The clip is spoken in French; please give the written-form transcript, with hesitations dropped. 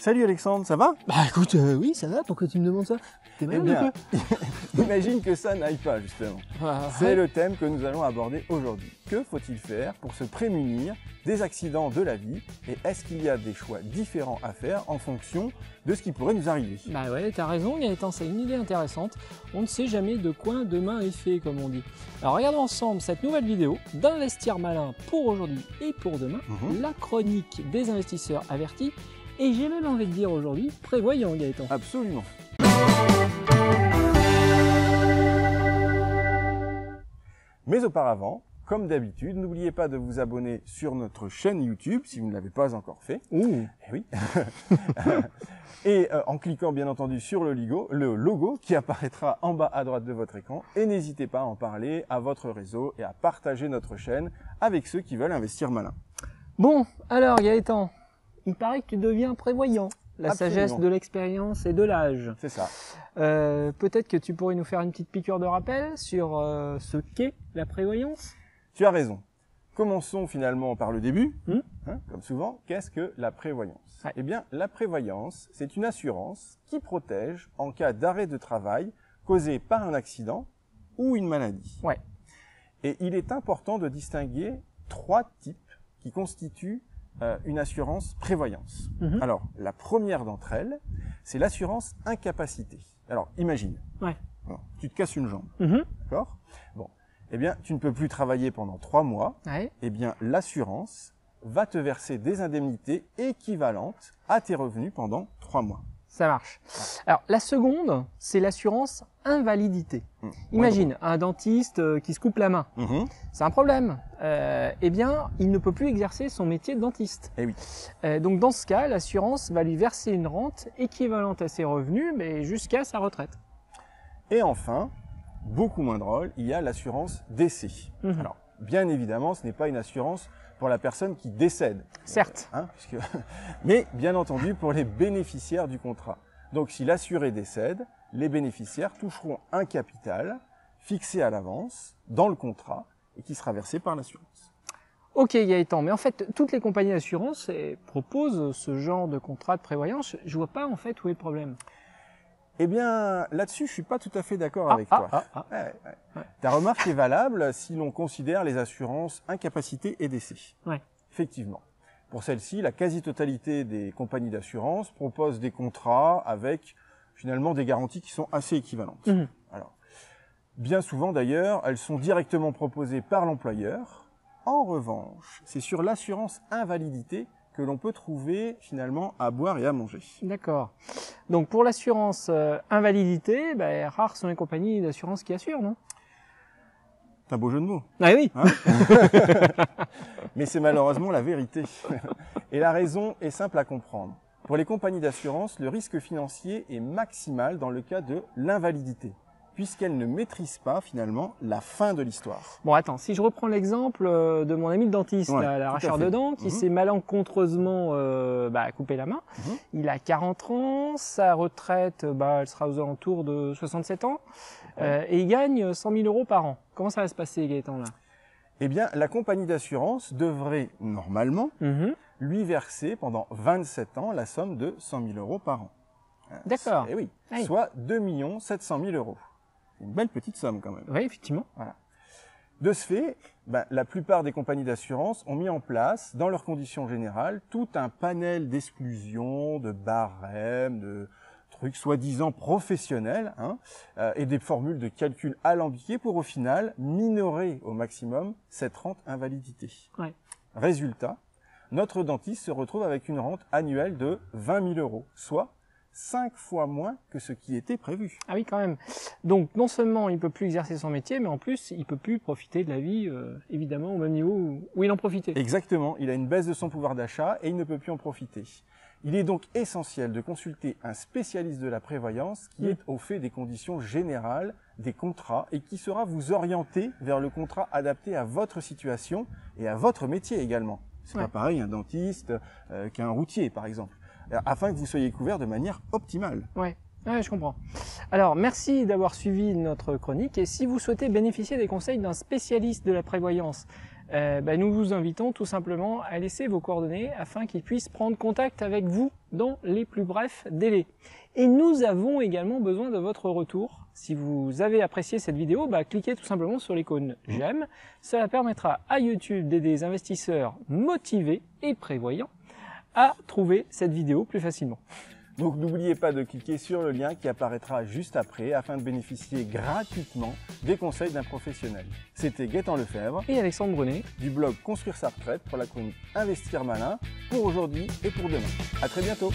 Salut Alexandre, ça va? Bah écoute, oui, ça va, pourquoi tu me demandes ça? T'es malade ou quoi? Imagine que ça n'aille pas justement. C'est le thème que nous allons aborder aujourd'hui. Que faut-il faire pour se prémunir des accidents de la vie? Et est-ce qu'il y a des choix différents à faire en fonction de ce qui pourrait nous arriver? Bah ouais, t'as raison Gaëtan, c'est une idée intéressante. On ne sait jamais de quoi demain est fait, comme on dit. Alors regardons ensemble cette nouvelle vidéo d'Investir Malin pour aujourd'hui et pour demain, la chronique des investisseurs avertis. Et j'ai même envie de dire aujourd'hui, prévoyant Gaëtan. Absolument. Mais auparavant, comme d'habitude, n'oubliez pas de vous abonner sur notre chaîne YouTube si vous ne l'avez pas encore fait. Ouh. Eh oui. Et en cliquant bien entendu sur le logo qui apparaîtra en bas à droite de votre écran. Et n'hésitez pas à en parler à votre réseau et à partager notre chaîne avec ceux qui veulent investir malin. Bon, alors Gaëtan, il paraît que tu deviens prévoyant. La Absolument. sagesse de l'expérience et de l'âge. C'est ça. Peut-être que tu pourrais nous faire une petite piqûre de rappel sur ce qu'est la prévoyance. Tu as raison. Commençons finalement par le début. Comme souvent, qu'est-ce que la prévoyance? Eh bien, la prévoyance, c'est une assurance qui protège en cas d'arrêt de travail causé par un accident ou une maladie. Ouais. Et il est important de distinguer trois types qui constituent une assurance prévoyance. Alors, la première d'entre elles, c'est l'assurance incapacité. Alors, imagine, tu te casses une jambe, d'accord? Bon, eh bien, tu ne peux plus travailler pendant 3 mois. Ouais. Eh bien, l'assurance va te verser des indemnités équivalentes à tes revenus pendant 3 mois. Ça marche. Alors, la seconde, c'est l'assurance invalidité. Imagine un dentiste qui se coupe la main. C'est un problème. Eh bien, il ne peut plus exercer son métier de dentiste. Eh oui. Donc, dans ce cas, l'assurance va lui verser une rente équivalente à ses revenus, mais jusqu'à sa retraite. Et enfin, beaucoup moins drôle, il y a l'assurance décès. Alors, bien évidemment, ce n'est pas une assurance pour la personne qui décède. Certes. Mais bien entendu pour les bénéficiaires du contrat. Donc si l'assuré décède, les bénéficiaires toucheront un capital fixé à l'avance dans le contrat et qui sera versé par l'assurance. Ok Gaëtan, mais en fait, toutes les compagnies d'assurance proposent ce genre de contrat de prévoyance. Je vois pas en fait où est le problème. Eh bien, là-dessus, je suis pas tout à fait d'accord avec toi. Ta remarque est valable si l'on considère les assurances incapacité et décès. Ouais. Effectivement. Pour celle-ci, la quasi-totalité des compagnies d'assurance proposent des contrats avec finalement des garanties qui sont assez équivalentes. Alors, bien souvent d'ailleurs, elles sont directement proposées par l'employeur. En revanche, c'est sur l'assurance invalidité que l'on peut trouver finalement à boire et à manger. D'accord. Donc pour l'assurance invalidité, rares sont les compagnies d'assurance qui assurent, non? C'est un beau jeu de mots. Ah oui. Mais c'est malheureusement la vérité. Et la raison est simple à comprendre. Pour les compagnies d'assurance, le risque financier est maximal dans le cas de l'invalidité, puisqu'elles ne maîtrisent pas finalement la fin de l'histoire. Bon attends, si je reprends l'exemple de mon ami le dentiste, l'arracheur de dents, qui s'est malencontreusement coupé la main, il a 40 ans, sa retraite elle sera aux alentours de 67 ans, et il gagne 100 000 € par an. Comment ça va se passer Gaëtan là? Eh bien, la compagnie d'assurance devrait normalement lui verser pendant 27 ans la somme de 100 000 € par an. D'accord. Eh oui, soit 2 700 000 €. C'est une belle petite somme quand même. Oui, effectivement. Voilà. De ce fait, la plupart des compagnies d'assurance ont mis en place, dans leurs conditions générales, tout un panel d'exclusions, de barèmes, de trucs soi-disant professionnels, et des formules de calcul alambiquées pour au final minorer au maximum cette rente invalidité. Ouais. Résultat, notre dentiste se retrouve avec une rente annuelle de 20 000 €, soit 5 fois moins que ce qui était prévu. Ah oui, quand même. Donc, non seulement il ne peut plus exercer son métier, mais en plus, il ne peut plus profiter de la vie, évidemment, au même niveau où il en profitait. Exactement. Il a une baisse de son pouvoir d'achat et il ne peut plus en profiter. Il est donc essentiel de consulter un spécialiste de la prévoyance qui est au fait des conditions générales des contrats et qui saura vous orienter vers le contrat adapté à votre situation et à votre métier également. C'est pas pareil un dentiste qu'un routier, par exemple, afin que vous soyez couvert de manière optimale. Ouais, je comprends. Alors, merci d'avoir suivi notre chronique et si vous souhaitez bénéficier des conseils d'un spécialiste de la prévoyance, nous vous invitons tout simplement à laisser vos coordonnées afin qu'il puisse prendre contact avec vous dans les plus brefs délais. Et nous avons également besoin de votre retour. Si vous avez apprécié cette vidéo, cliquez tout simplement sur l'icône j'aime. Cela permettra à YouTube d'aider des investisseurs motivés et prévoyants à trouver cette vidéo plus facilement. Donc n'oubliez pas de cliquer sur le lien qui apparaîtra juste après afin de bénéficier gratuitement des conseils d'un professionnel. C'était Gaëtan Lefebvre et Alexandre Brunet du blog Construire sa retraite pour la chronique Investir malin pour aujourd'hui et pour demain. À très bientôt.